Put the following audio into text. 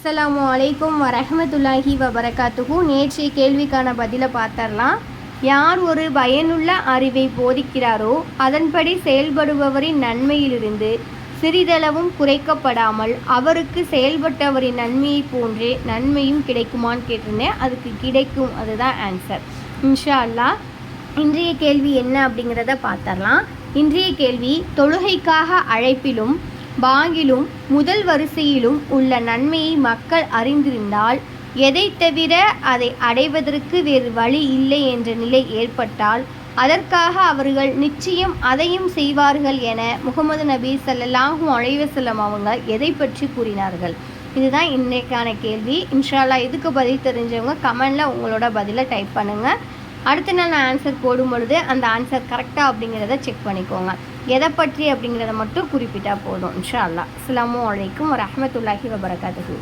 அஸ்ஸலாமு அலைக்கும் வரஹ்மத்துல்லாஹி வபரகாத்துஹு. நேற்றைய கேள்விக்கான பதிலை பார்த்தரலாம். யார் ஒரு பயனுள்ள அறிவை போதிக்கிறாரோ அதன்படி செயல்படுபவரின் நன்மையிலிருந்து சிறிதளவும் குறைக்கப்படாமல் அவருக்கு செயல்பட்டவரின் நன்மையை போன்றே நன்மையும் கிடைக்குமான்னு கேட்டிருந்தேன். அதுக்கு கிடைக்கும், அதுதான் ஆன்சர். இன்ஷா அல்லாஹ். இன்றைய கேள்வி என்ன அப்படிங்கிறத பார்த்தரலாம். இன்றைய கேள்வி, தொழுகைக்காக அழைப்பிலும் பாங்கிலும் முதல் வரிசையிலும் உள்ள நன்மையை மக்கள் அறிந்திருந்தால் எதை தவிர அதை அடைவதற்கு வேறு வழி இல்லை என்ற நிலை ஏற்பட்டால் அதற்காக அவர்கள் நிச்சயம் அதையும் செய்வார்கள் என முகமது நபி ஸல்லல்லாஹு அலைஹி வஸல்லம் அவங்க எதை பற்றி கூறினார்கள்? இதுதான் இன்றைக்கான கேள்வி. இன்ஷா அல்லாஹ். இதுக்கு பதில் தெரிஞ்சவங்க கமெண்டில் உங்களோட பதிலை டைப் பண்ணுங்கள். அடுத்த நாள் நான் ஆன்சர் போடும் பொழுது அந்த ஆன்சர் கரெக்டாக அப்படிங்கிறத செக் பண்ணிக்கோங்க. எதை பற்றி அப்படிங்கிறத மட்டும் குறிப்பிட்டால் போதும். இன்ஷா அல்லாஹ். அஸ்ஸலாமு அலைக்கும் வரஹ்மத்துல்லாஹி வபரகாத்துஹு.